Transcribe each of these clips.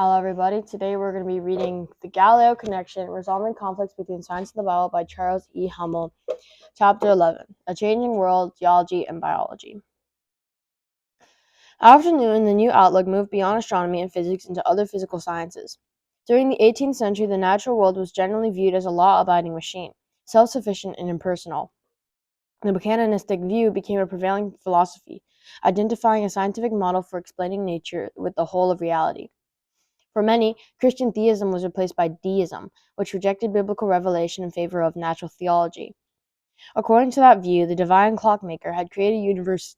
Hello, everybody. Today we're going to be reading The Galileo Connection, Resolving Conflicts Between Science and the Bible by Charles E. Hummel, Chapter 11, A Changing World, Geology and Biology. Afternoon, the new outlook moved beyond astronomy and physics into other physical sciences. During the 18th century, the natural world was generally viewed as a law-abiding machine, self-sufficient and impersonal. The mechanistic view became a prevailing philosophy, identifying a scientific model for explaining nature with the whole of reality. For many, Christian theism was replaced by deism, which rejected biblical revelation in favor of natural theology. According to that view, the divine clockmaker had created a universe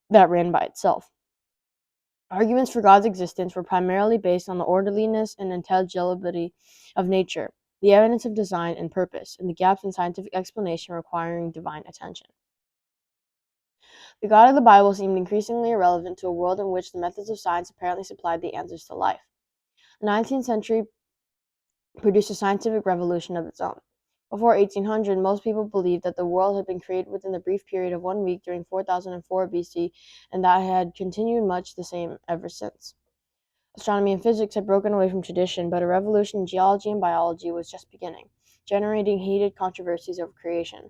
that ran by itself. Arguments for God's existence were primarily based on the orderliness and intelligibility of nature, the evidence of design and purpose, and the gaps in scientific explanation requiring divine attention. The God of the Bible seemed increasingly irrelevant to a world in which the methods of science apparently supplied the answers to life. The 19th century produced a scientific revolution of its own. Before 1800, most people believed that the world had been created within the brief period of 1 week during 4004 BC, and that it had continued much the same ever since. Astronomy and physics had broken away from tradition, but a revolution in geology and biology was just beginning, generating heated controversies over creation.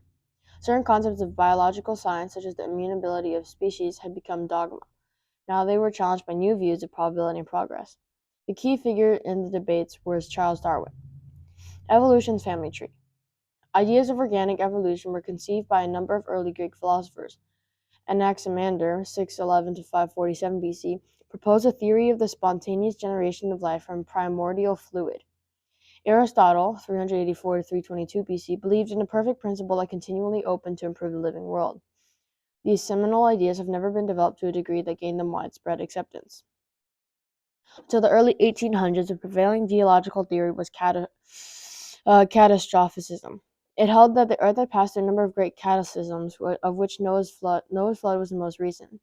Certain concepts of biological science, such as the immutability of species, had become dogma. Now they were challenged by new views of probability and progress. The key figure in the debates was Charles Darwin. Evolution's family tree. Ideas of organic evolution were conceived by a number of early Greek philosophers. Anaximander, 611 to 547 BC, proposed a theory of the spontaneous generation of life from primordial fluid. Aristotle, 384 to 322 BC, believed in a perfect principle that continually opened to improve the living world. These seminal ideas have never been developed to a degree that gained them widespread acceptance. Until the early 1800s, the prevailing geological theory was catastrophicism. It held that the Earth had passed through a number of great cataclysms, of which Noah's flood was the most recent.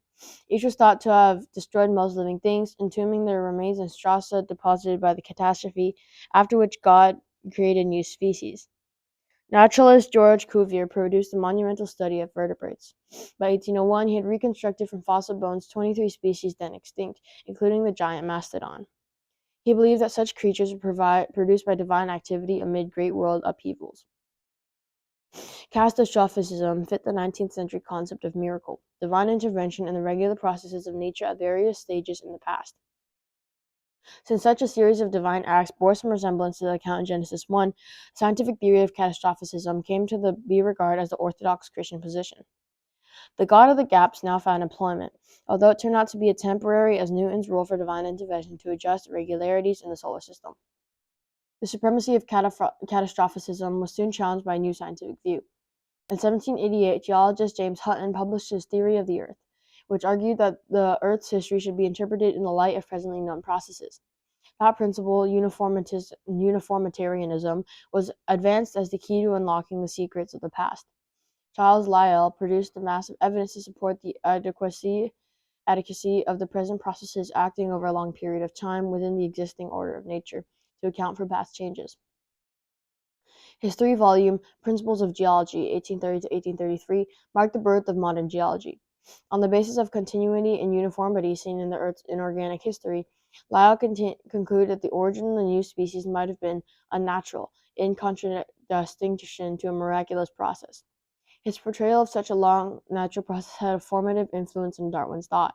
Each was thought to have destroyed most living things, entombing their remains in strata deposited by the catastrophe, after which God created new species. Naturalist George Cuvier produced a monumental study of vertebrates. By 1801, he had reconstructed from fossil bones 23 species then extinct, including the giant mastodon. He believed that such creatures were produced by divine activity amid great world upheavals. Catastrophicism fit the 19th century concept of miracle, divine intervention in the regular processes of nature at various stages in the past. Since such a series of divine acts bore some resemblance to the account in Genesis 1, the scientific theory of catastrophicism came to be regarded as the orthodox Christian position. The God of the gaps now found employment, although it turned out to be temporary as Newton's rule for divine intervention to adjust irregularities in the solar system. The supremacy of catastrophicism was soon challenged by a new scientific view. In 1788, geologist James Hutton published his theory of the Earth, which argued that the Earth's history should be interpreted in the light of presently known processes. That principle, uniformitarianism, was advanced as the key to unlocking the secrets of the past. Charles Lyell produced the massive evidence to support the adequacy of the present processes acting over a long period of time within the existing order of nature to account for past changes. His three-volume Principles of Geology, 1830 to 1833, marked the birth of modern geology. On the basis of continuity and uniformity seen in the Earth's inorganic history, Lyell concluded that the origin of the new species might have been unnatural, in contradistinction to a miraculous process. His portrayal of such a long natural process had a formative influence in Darwin's thought.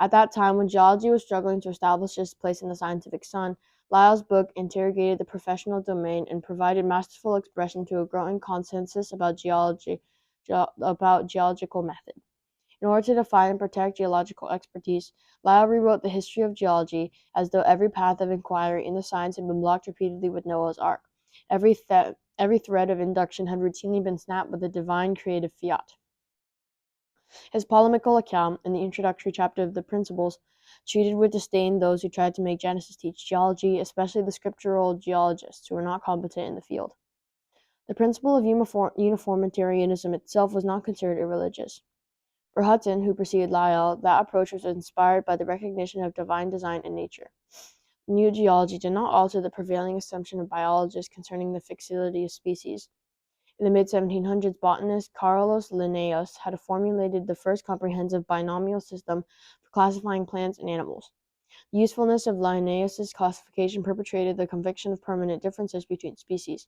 At that time, when geology was struggling to establish its place in the scientific sun, Lyell's book interrogated the professional domain and provided masterful expression to a growing consensus about geological method. In order to define and protect geological expertise, Lyell rewrote the history of geology as though every path of inquiry in the science had been blocked repeatedly with Noah's Ark. Every thread of induction had routinely been snapped with a divine creative fiat. His polemical account, in the introductory chapter of the Principles, treated with disdain those who tried to make Genesis teach geology, especially the scriptural geologists who were not competent in the field. The principle of uniformitarianism itself was not considered irreligious. For Hutton, who preceded Lyell, that approach was inspired by the recognition of divine design in nature. New geology did not alter the prevailing assumption of biologists concerning the fixity of species. In the mid-1700s, botanist Carolus Linnaeus had formulated the first comprehensive binomial system for classifying plants and animals. The usefulness of Linnaeus' classification perpetuated the conviction of permanent differences between species.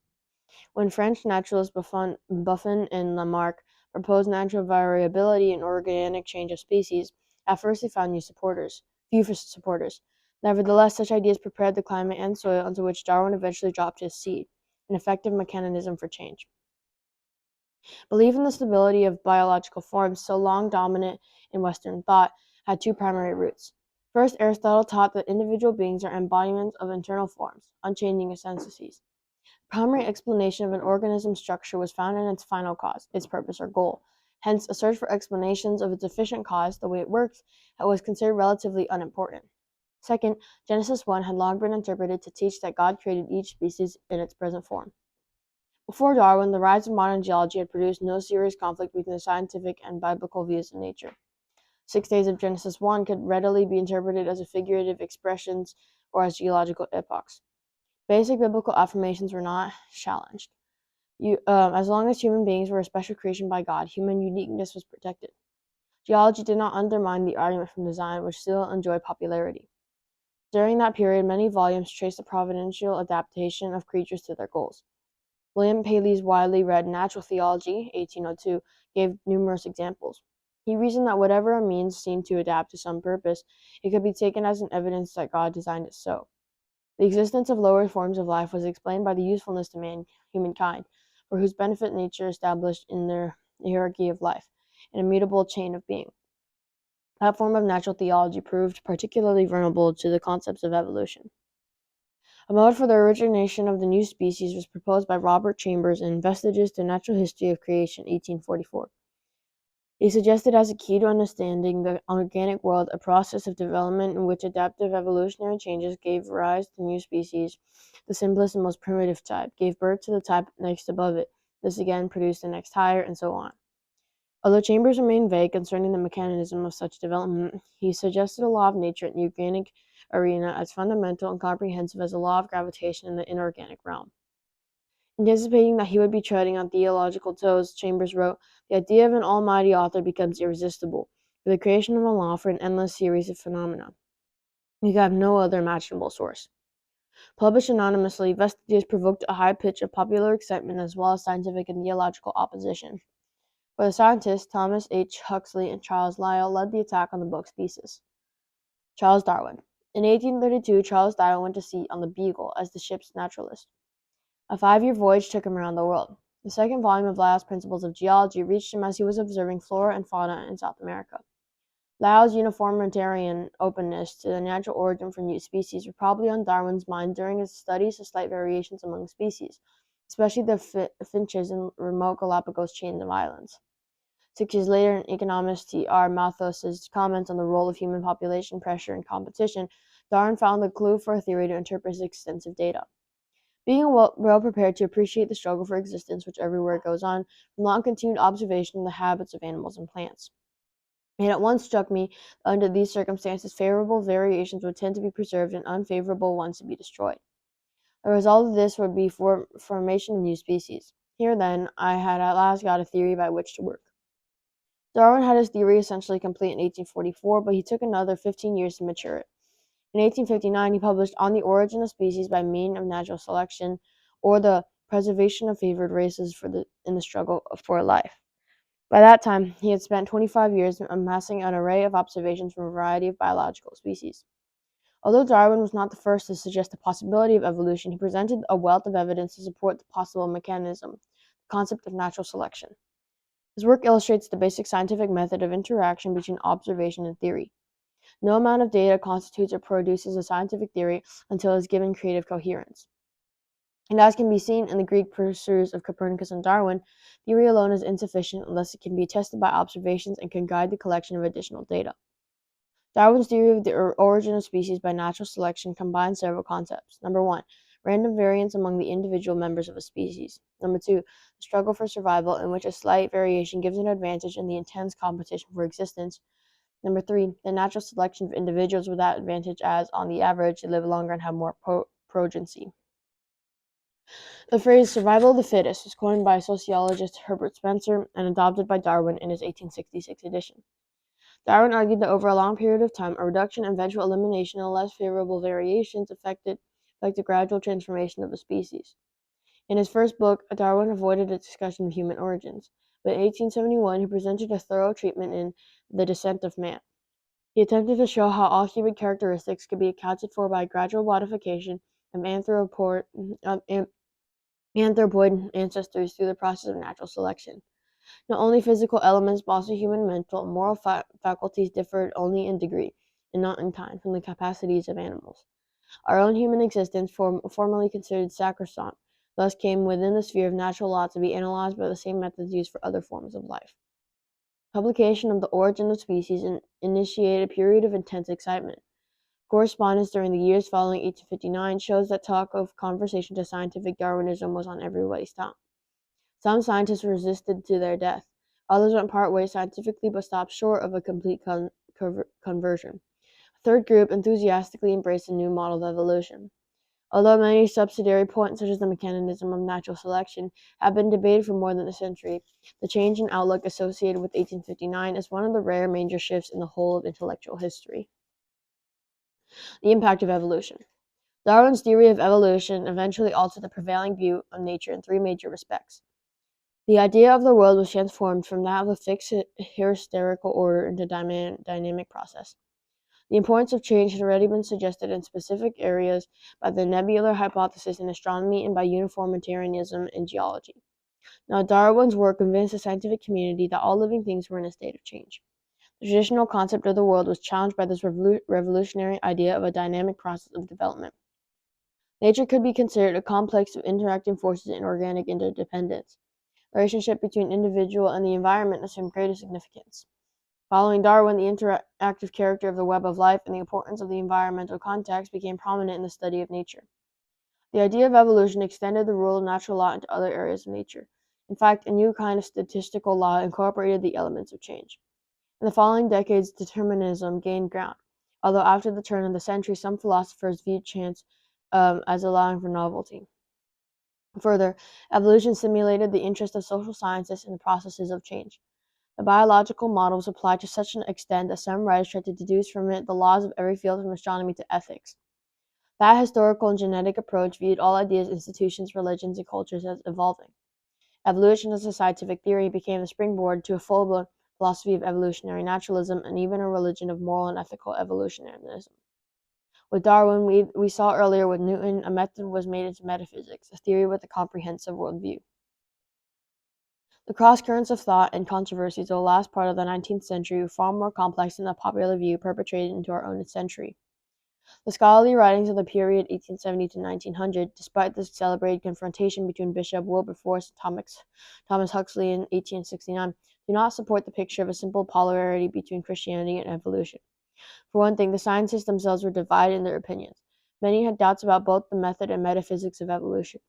When French naturalists Buffon and Lamarck proposed natural variability and organic change of species, at first they found few supporters. Nevertheless, such ideas prepared the climate and soil into which Darwin eventually dropped his seed, an effective mechanism for change. Belief in the stability of biological forms, so long dominant in Western thought, had two primary roots. First, Aristotle taught that individual beings are embodiments of internal forms, unchanging essences. The primary explanation of an organism's structure was found in its final cause, its purpose or goal. Hence, a search for explanations of its efficient cause, the way it works, was considered relatively unimportant. Second, Genesis 1 had long been interpreted to teach that God created each species in its present form. Before Darwin, the rise of modern geology had produced no serious conflict between the scientific and biblical views of nature. 6 days of Genesis 1 could readily be interpreted as figurative expressions or as geological epochs. Basic biblical affirmations were not challenged. As long as human beings were a special creation by God, human uniqueness was protected. Geology did not undermine the argument from design, which still enjoyed popularity. During that period, many volumes traced the providential adaptation of creatures to their goals. William Paley's widely read Natural Theology, 1802, gave numerous examples. He reasoned that whatever a means seemed to adapt to some purpose, it could be taken as an evidence that God designed it so. The existence of lower forms of life was explained by the usefulness to humankind, for whose benefit nature established in their hierarchy of life, an immutable chain of being. That form of natural theology proved particularly vulnerable to the concepts of evolution. A mode for the origination of the new species was proposed by Robert Chambers in Vestiges to Natural History of Creation, 1844. He suggested as a key to understanding the organic world a process of development in which adaptive evolutionary changes gave rise to new species. The simplest and most primitive type gave birth to the type next above it. This again produced the next higher, and so on. Although Chambers remained vague concerning the mechanism of such development, he suggested a law of nature in the organic arena as fundamental and comprehensive as the law of gravitation in the inorganic realm. Anticipating that he would be treading on theological toes, Chambers wrote, "The idea of an almighty author becomes irresistible, for the creation of a law for an endless series of phenomena. You have no other imaginable source." Published anonymously, Vestiges provoked a high pitch of popular excitement as well as scientific and theological opposition. For the scientists, Thomas H. Huxley and Charles Lyell led the attack on the book's thesis. Charles Darwin. In 1832, Charles Darwin went to sea on the Beagle as the ship's naturalist. A 5-year voyage took him around the world. The second volume of Lyell's Principles of Geology reached him as he was observing flora and fauna in South America. Lyell's uniformitarian openness to the natural origin for new species were probably on Darwin's mind during his studies of slight variations among species, especially the finches in remote Galapagos chain of islands. 6 years later, in economist T.R. Malthus's comments on the role of human population pressure and competition, Darwin found the clue for a theory to interpret his extensive data. Being well prepared to appreciate the struggle for existence which everywhere goes on, from long continued observation of the habits of animals and plants. It at once struck me that under these circumstances, favorable variations would tend to be preserved and unfavorable ones to be destroyed. The result of this would be formation of new species. Here, then, I had at last got a theory by which to work. Darwin had his theory essentially complete in 1844, but he took another 15 years to mature it. In 1859, he published On the Origin of Species by Means of Natural Selection, or the Preservation of Favored Races in the Struggle for Life. By that time, he had spent 25 years amassing an array of observations from a variety of biological species. Although Darwin was not the first to suggest the possibility of evolution, he presented a wealth of evidence to support the possible mechanism, the concept of natural selection. His work illustrates the basic scientific method of interaction between observation and theory. No amount of data constitutes or produces a scientific theory until it is given creative coherence. And as can be seen in the Greek pursuers of Copernicus and Darwin, theory alone is insufficient unless it can be tested by observations and can guide the collection of additional data. Darwin's theory of the origin of species by natural selection combines several concepts. Number 1, random variance among the individual members of a species. Number 2, the struggle for survival, in which a slight variation gives an advantage in the intense competition for existence. Number 3, the natural selection of individuals with that advantage as, on the average, they live longer and have more progeny. The phrase survival of the fittest was coined by sociologist Herbert Spencer and adopted by Darwin in his 1866 edition. Darwin argued that over a long period of time, a reduction and eventual elimination of less favorable variations affected the gradual transformation of a species. In his first book, Darwin avoided a discussion of human origins, but in 1871 he presented a thorough treatment in The Descent of Man. He attempted to show how all human characteristics could be accounted for by gradual modification of anthropoid ancestors through the process of natural selection. Not only physical elements, but also human mental and moral faculties differed only in degree, and not in kind, from the capacities of animals. Our own human existence, formerly considered sacrosanct, thus came within the sphere of natural law to be analyzed by the same methods used for other forms of life. Publication of The Origin of Species initiated a period of intense excitement. Correspondence during the years following 1859 shows that talk of conversion to scientific Darwinism was on everybody's tongue. Some scientists resisted to their death. Others went part way scientifically but stopped short of a complete conversion. A third group enthusiastically embraced a new model of evolution. Although many subsidiary points, such as the mechanism of natural selection, have been debated for more than a century, the change in outlook associated with 1859 is one of the rare major shifts in the whole of intellectual history. The impact of evolution. Darwin's theory of evolution eventually altered the prevailing view of nature in three major respects. The idea of the world was transformed from that of a fixed hierarchical order into a dynamic process. The importance of change had already been suggested in specific areas by the nebular hypothesis in astronomy and by uniformitarianism in geology. Now, Darwin's work convinced the scientific community that all living things were in a state of change. The traditional concept of the world was challenged by this revolutionary idea of a dynamic process of development. Nature could be considered a complex of interacting forces in organic interdependence. The relationship between individual and the environment assumed greater significance. Following Darwin, the interactive character of the web of life and the importance of the environmental context became prominent in the study of nature. The idea of evolution extended the rule of natural law into other areas of nature. In fact, a new kind of statistical law incorporated the elements of change. In the following decades, determinism gained ground, although after the turn of the century, some philosophers viewed chance as allowing for novelty. Further, evolution stimulated the interest of social scientists in the processes of change. The biological model was applied to such an extent that some writers tried to deduce from it the laws of every field from astronomy to ethics. That historical and genetic approach viewed all ideas, institutions, religions, and cultures as evolving. Evolution as a scientific theory became the springboard to a full-blown philosophy of evolutionary naturalism and even a religion of moral and ethical evolutionarism. With Darwin, we saw earlier with Newton, a method was made into metaphysics, a theory with a comprehensive worldview. The cross-currents of thought and controversies of the last part of the 19th century were far more complex than the popular view perpetrated into our own century. The scholarly writings of the period 1870 to 1900, despite the celebrated confrontation between Bishop Wilberforce and Thomas Huxley in 1869, do not support the picture of a simple polarity between Christianity and evolution. For one thing, the scientists themselves were divided in their opinions. Many had doubts about both the method and metaphysics of evolution.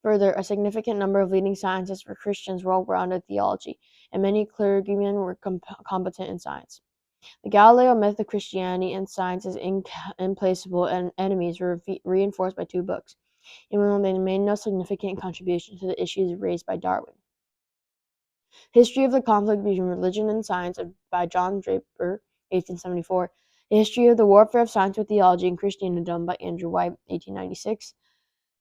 Further, a significant number of leading scientists were Christians well-grounded theology, and many clergymen were competent in science. The Galileo myth of Christianity and science's implacable enemies were reinforced by two books, even though they made no significant contribution to the issues raised by Darwin. History of the Conflict Between Religion and Science by John Draper, 1874. The History of the Warfare of Science with Theology and Christendom by Andrew White, 1896.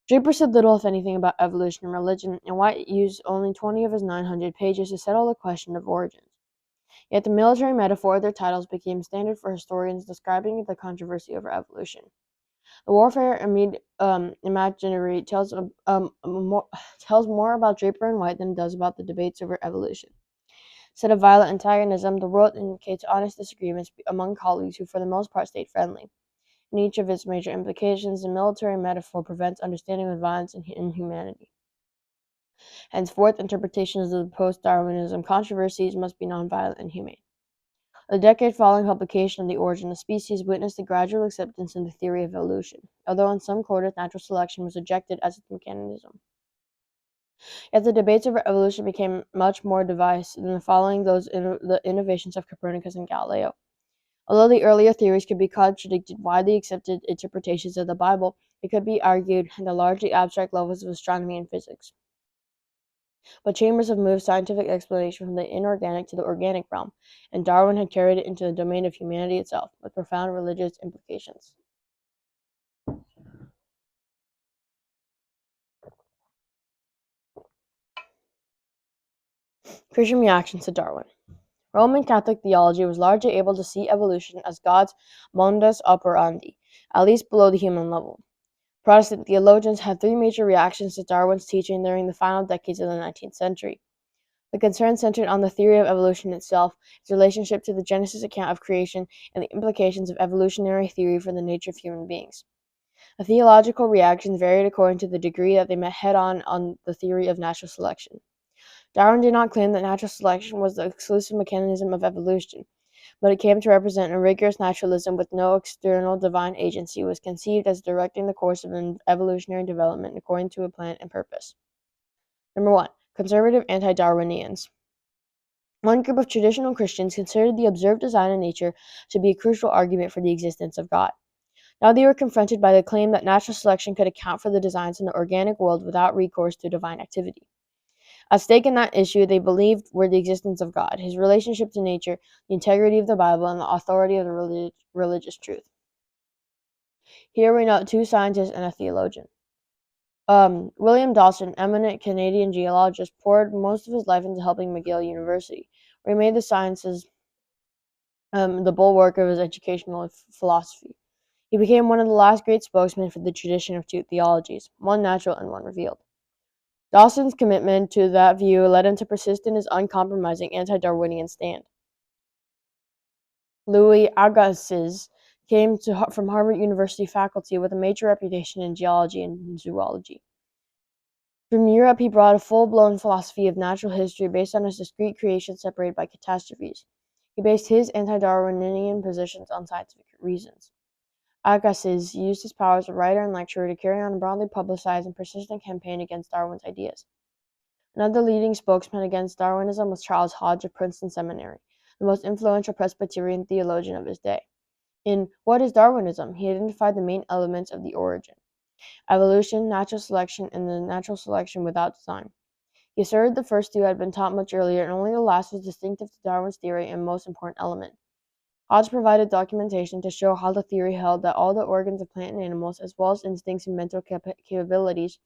Draper said little, if anything, about evolution and religion, and White used only 20 of his 900 pages to settle the question of origins. Yet the military metaphor of their titles became standard for historians describing the controversy over evolution. The warfare imaginary tells more about Draper and White than it does about the debates over evolution. Instead of violent antagonism, the world indicates honest disagreements among colleagues who for the most part stayed friendly. In each of its major implications, the military metaphor prevents understanding of violence and inhumanity. Henceforth, interpretations of the post-Darwinism controversies must be nonviolent and humane. The decade following publication of The Origin of Species witnessed a gradual acceptance in the theory of evolution, although in some quarters natural selection was rejected as its mechanism. Yet the debates over evolution became much more divisive than following the innovations of Copernicus and Galileo. Although the earlier theories could be contradicted widely accepted interpretations of the Bible, it could be argued at the largely abstract levels of astronomy and physics. But Chambers have moved scientific explanation from the inorganic to the organic realm, and Darwin had carried it into the domain of humanity itself, with profound religious implications. Christian reactions to Darwin. Roman Catholic theology was largely able to see evolution as God's modus operandi, at least below the human level. Protestant theologians had three major reactions to Darwin's teaching during the final decades of the 19th century. The concern centered on the theory of evolution itself, its relationship to the Genesis account of creation, and the implications of evolutionary theory for the nature of human beings. The theological reactions varied according to the degree that they met head-on the theory of natural selection. Darwin did not claim that natural selection was the exclusive mechanism of evolution, but it came to represent a rigorous naturalism with no external divine agency, was conceived as directing the course of evolutionary development according to a plan and purpose. Number 1. Conservative anti-Darwinians. One group of traditional Christians considered the observed design of nature to be a crucial argument for the existence of God. Now they were confronted by the claim that natural selection could account for the designs in the organic world without recourse to divine activity. At stake in that issue, they believed were the existence of God, his relationship to nature, the integrity of the Bible, and the authority of the religious truth. Here we note two scientists and a theologian. William Dawson, eminent Canadian geologist, poured most of his life into helping McGill University, where he made the sciences the bulwark of his educational philosophy. He became one of the last great spokesmen for the tradition of two theologies, one natural and one revealed. Dawson's commitment to that view led him to persist in his uncompromising anti-Darwinian stand. Louis Agassiz came from Harvard University faculty with a major reputation in geology and zoology. From Europe, he brought a full-blown philosophy of natural history based on his discrete creation separated by catastrophes. He based his anti-Darwinian positions on scientific reasons. Agassiz used his power as a writer and lecturer to carry on a broadly publicized and persistent campaign against Darwin's ideas. Another leading spokesman against Darwinism was Charles Hodge of Princeton Seminary, the most influential Presbyterian theologian of his day. In What is Darwinism? He identified the main elements of the origin: evolution, natural selection, and the natural selection without design. He asserted the first two had been taught much earlier, and only the last was distinctive to Darwin's theory and most important element. Hodge provided documentation to show how the theory held that all the organs of plant and animals, as well as instincts and mental capabilities,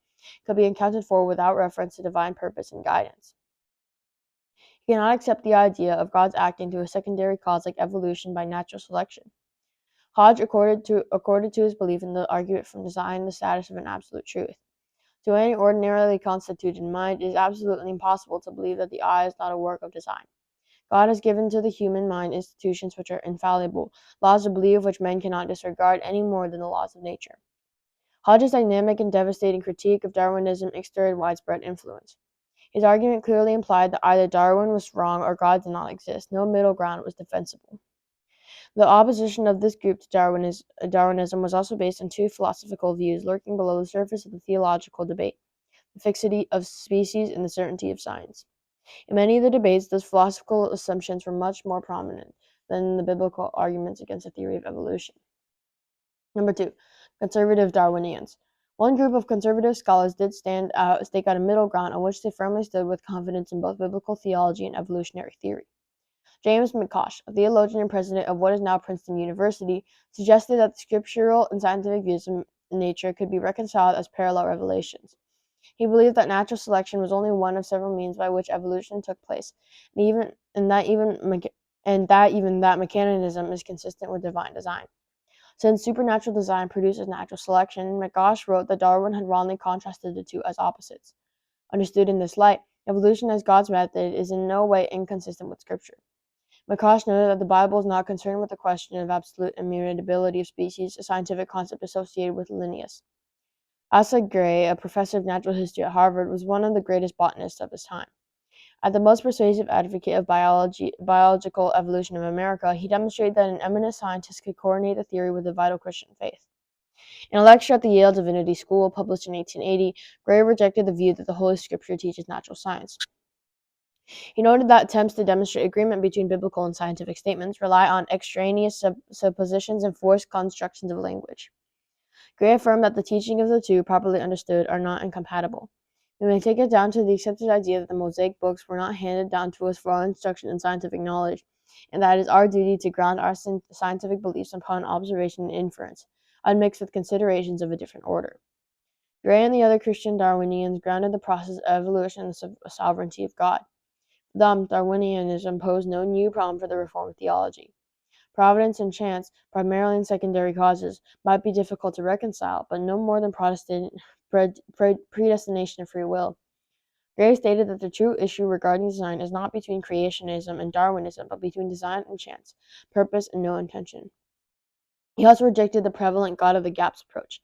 could be accounted for without reference to divine purpose and guidance. He cannot accept the idea of God's acting to a secondary cause like evolution by natural selection. Hodge accorded to his belief in the argument from design the status of an absolute truth. To any ordinarily constituted mind, it is absolutely impossible to believe that the eye is not a work of design. God has given to the human mind institutions which are infallible, laws of belief which men cannot disregard any more than the laws of nature. Hodge's dynamic and devastating critique of Darwinism exerted widespread influence. His argument clearly implied that either Darwin was wrong or God did not exist. No middle ground was defensible. The opposition of this group to Darwinism was also based on two philosophical views lurking below the surface of the theological debate: the fixity of species and the certainty of science. In many of the debates, those philosophical assumptions were much more prominent than the biblical arguments against the theory of evolution. Number 2, conservative Darwinians. One group of conservative scholars did stake out a middle ground on which they firmly stood with confidence in both biblical theology and evolutionary theory. James McCosh, a theologian and president of what is now Princeton University, suggested that the scriptural and scientific views of nature could be reconciled as parallel revelations. He believed that natural selection was only one of several means by which evolution took place, and that mechanism is consistent with divine design. Since supernatural design produces natural selection, McCosh wrote that Darwin had wrongly contrasted the two as opposites. Understood in this light, evolution as God's method is in no way inconsistent with Scripture. McCosh noted that the Bible is not concerned with the question of absolute immutability of species, a scientific concept associated with Linnaeus. Asa Gray, a professor of natural history at Harvard, was one of the greatest botanists of his time. As the most persuasive advocate of biological evolution of America, he demonstrated that an eminent scientist could coordinate the theory with a vital Christian faith. In a lecture at the Yale Divinity School, published in 1880, Gray rejected the view that the Holy Scripture teaches natural science. He noted that attempts to demonstrate agreement between biblical and scientific statements rely on extraneous suppositions and forced constructions of language. Gray affirmed that the teaching of the two, properly understood, are not incompatible. We may take it down to the accepted idea that the Mosaic books were not handed down to us for our instruction in scientific knowledge, and that it is our duty to ground our scientific beliefs upon observation and inference, unmixed with considerations of a different order. Gray and the other Christian Darwinians grounded the process of evolution in the sovereignty of God. For them, Darwinianism posed no new problem for the Reformed theology. Providence and chance, primarily in secondary causes, might be difficult to reconcile, but no more than Protestant predestination of free will. Gray stated that the true issue regarding design is not between creationism and Darwinism, but between design and chance, purpose and no intention. He also rejected the prevalent God of the gaps approach.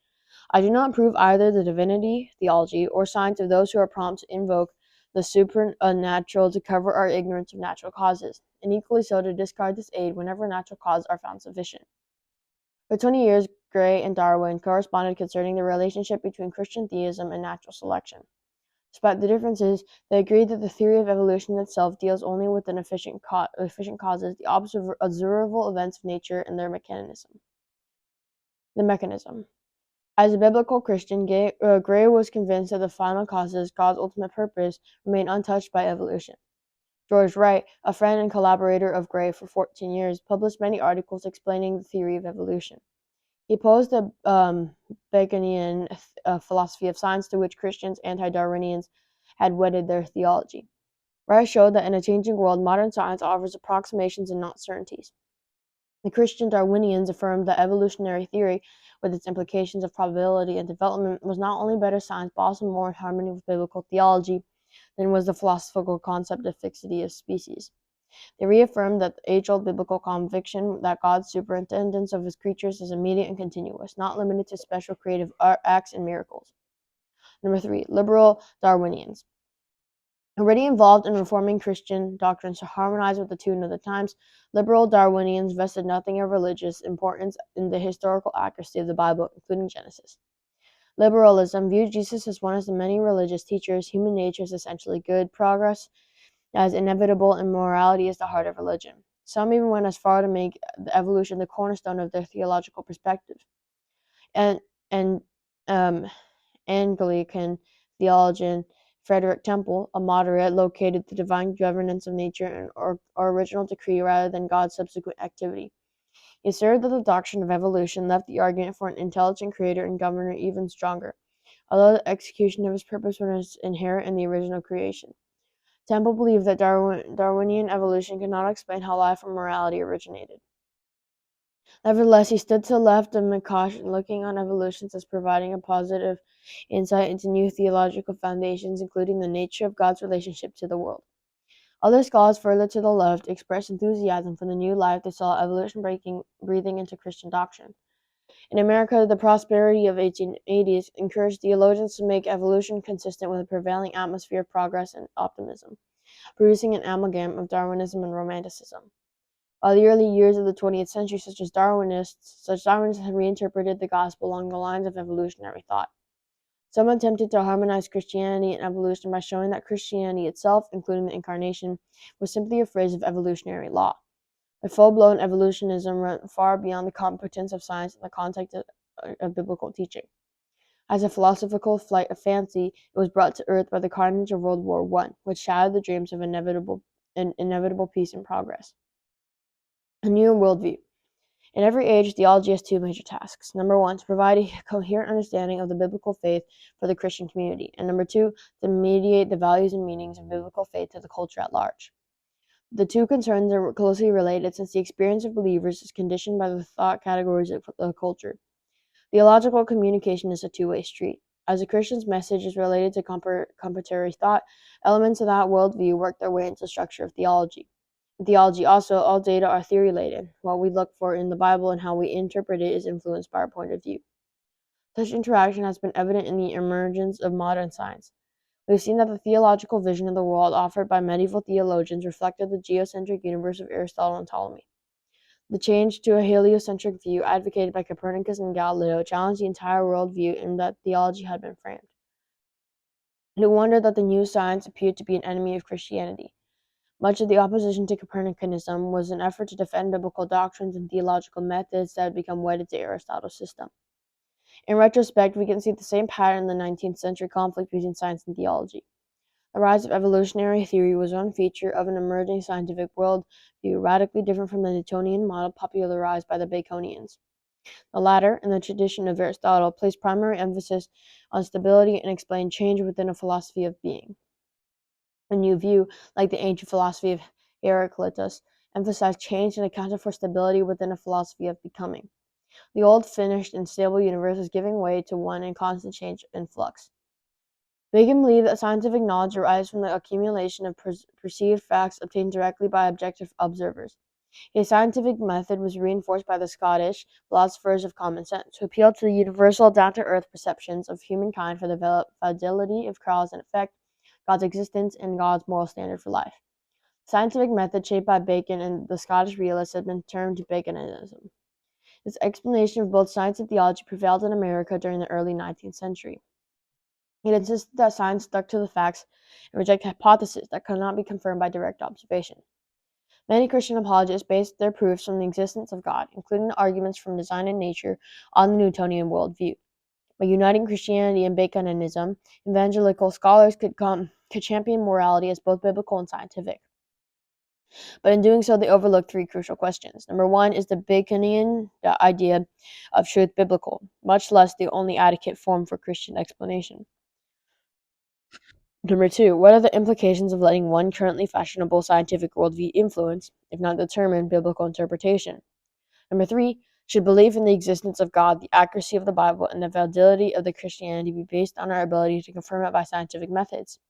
I do not approve either the divinity, theology, or science of those who are prompt to invoke the supernatural to cover our ignorance of natural causes, and equally so to discard this aid whenever natural causes are found sufficient. For 20 years, Gray and Darwin corresponded concerning the relationship between Christian theism and natural selection. Despite the differences, they agreed that the theory of evolution itself deals only with efficient causes, the observable events of nature, and their mechanism. The mechanism. As a biblical Christian, Gray was convinced that the final causes, God's ultimate purpose, remain untouched by evolution. George Wright, a friend and collaborator of Gray for 14 years, published many articles explaining the theory of evolution. He opposed the Baconian philosophy of science to which Christians anti-Darwinians had wedded their theology. Wright showed that in a changing world, modern science offers approximations and not certainties. The Christian Darwinians affirmed that evolutionary theory, with its implications of probability and development, was not only better science but also more in harmony with biblical theology than was the philosophical concept of fixity of species. They reaffirmed that age-old biblical conviction that God's superintendence of his creatures is immediate and continuous, not limited to special creative acts and miracles. Number 3, liberal Darwinians. Already involved in reforming Christian doctrines to harmonize with the tune of the times, liberal Darwinians vested nothing of religious importance in the historical accuracy of the Bible, including Genesis. Liberalism viewed Jesus as one of the many religious teachers, human nature is essentially good, progress as inevitable, and morality is the heart of religion. Some even went as far to make the evolution the cornerstone of their theological perspective. And Anglican theologian Frederick Temple, a moderate, located the divine governance of nature in our original decree rather than God's subsequent activity. He asserted that the doctrine of evolution left the argument for an intelligent creator and governor even stronger, although the execution of his purpose was inherent in the original creation. Temple believed that Darwinian evolution could not explain how life or morality originated. Nevertheless, he stood to the left of McCosh, looking on evolution as providing a positive insight into new theological foundations, including the nature of God's relationship to the world. Other scholars further to the left expressed enthusiasm for the new life they saw evolution breathing into Christian doctrine. In America, the prosperity of 1880s encouraged theologians to make evolution consistent with the prevailing atmosphere of progress and optimism, producing an amalgam of Darwinism and Romanticism. By the early years of the 20th century, such Darwinists had reinterpreted the gospel along the lines of evolutionary thought. Some attempted to harmonize Christianity and evolution by showing that Christianity itself, including the Incarnation, was simply a phrase of evolutionary law. But full-blown evolutionism went far beyond the competence of science in the context of biblical teaching. As a philosophical flight of fancy, it was brought to earth by the carnage of World War I, which shattered the dreams of inevitable peace and progress. A new worldview. In every age, theology has two major tasks. Number one, to provide a coherent understanding of the biblical faith for the Christian community, and number two, to mediate the values and meanings of biblical faith to the culture at large. The two concerns are closely related since the experience of believers is conditioned by the thought categories of the culture. Theological communication is a two-way street. As a Christian's message is related to comparatory thought, elements of that worldview work their way into the structure of theology. In theology also, all data are theory-laden. What we look for in the Bible and how we interpret it is influenced by our point of view. Such interaction has been evident in the emergence of modern science. We've seen that the theological vision of the world offered by medieval theologians reflected the geocentric universe of Aristotle and Ptolemy. The change to a heliocentric view advocated by Copernicus and Galileo challenged the entire worldview in that theology had been framed. No wonder that the new science appeared to be an enemy of Christianity. Much of the opposition to Copernicanism was an effort to defend biblical doctrines and theological methods that had become wedded to Aristotle's system. In retrospect, we can see the same pattern in the 19th century conflict between science and theology. The rise of evolutionary theory was one feature of an emerging scientific worldview radically different from the Newtonian model popularized by the Baconians. The latter, in the tradition of Aristotle, placed primary emphasis on stability and explained change within a philosophy of being. A new view, like the ancient philosophy of Heraclitus, emphasized change and accounted for stability within a philosophy of becoming. The old, finished, and stable universe is giving way to one in constant change and flux. Bacon believed that scientific knowledge arises from the accumulation of perceived facts obtained directly by objective observers. His scientific method was reinforced by the Scottish philosophers of common sense, who appealed to the universal down-to-earth perceptions of humankind for the validity of cause and effect, God's existence, and God's moral standard for life. The scientific method shaped by Bacon and the Scottish realists has been termed Baconism. This explanation of both science and theology prevailed in America during the early 19th century. It insisted that science stuck to the facts and rejected hypotheses that could not be confirmed by direct observation. Many Christian apologists based their proofs from the existence of God, including the arguments from design and nature, on the Newtonian worldview. By uniting Christianity and Baconism, evangelical scholars could champion morality as both biblical and scientific. But in doing so, they overlooked three crucial questions. Number one, is the Baconian idea of truth biblical, much less the only adequate form for Christian explanation? Number two, what are the implications of letting one currently fashionable scientific worldview influence, if not determine, biblical interpretation? Number three, should belief in the existence of God, the accuracy of the Bible, and the validity of the Christianity be based on our ability to confirm it by scientific methods?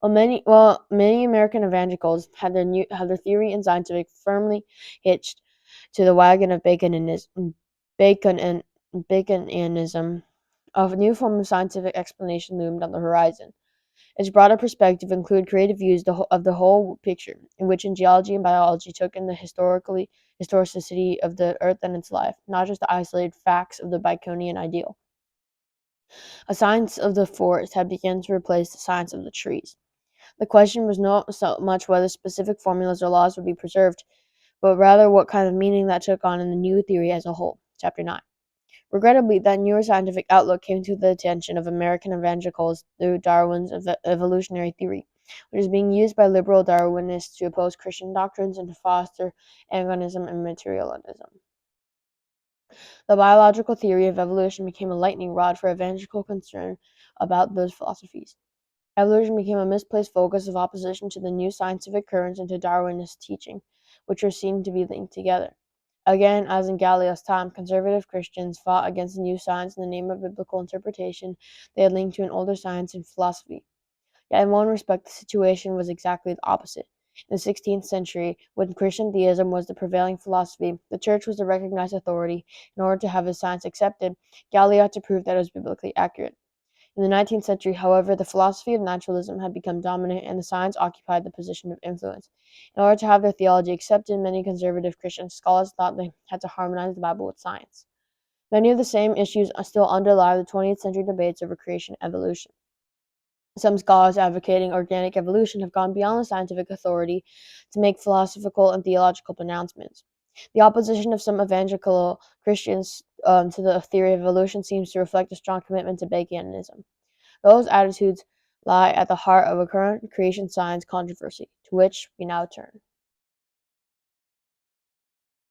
Many American evangelicals had their theory and scientific firmly hitched to the wagon of Baconism, a new form of scientific explanation loomed on the horizon. Its broader perspective included creative views of the whole picture, in which in geology and biology took in the historicity of the earth and its life, not just the isolated facts of the Baconian ideal. A science of the forest had begun to replace the science of the trees. The question was not so much whether specific formulas or laws would be preserved, but rather what kind of meaning that took on in the new theory as a whole. Chapter 9. Regrettably, that newer scientific outlook came to the attention of American evangelicals through Darwin's evolutionary theory, which is being used by liberal Darwinists to oppose Christian doctrines and to foster agonism and materialism. The biological theory of evolution became a lightning rod for evangelical concern about those philosophies. Evolution became a misplaced focus of opposition to the new scientific currents and to Darwinist teaching, which were seen to be linked together. Again, as in Galileo's time, conservative Christians fought against the new science in the name of biblical interpretation they had linked to an older science and philosophy. Yet in one respect, the situation was exactly the opposite. In the 16th century, when Christian theism was the prevailing philosophy, the church was the recognized authority. In order to have his science accepted, Galileo had to prove that it was biblically accurate. In the 19th century, however, the philosophy of naturalism had become dominant and the science occupied the position of influence. In order to have their theology accepted, many conservative Christian scholars thought they had to harmonize the Bible with science. Many of the same issues still underlie the 20th century debates over creation and evolution. Some scholars advocating organic evolution have gone beyond the scientific authority to make philosophical and theological pronouncements. The opposition of some evangelical Christians to the theory of evolution seems to reflect a strong commitment to Baconism. Those attitudes lie at the heart of a current creation science controversy, to which we now turn.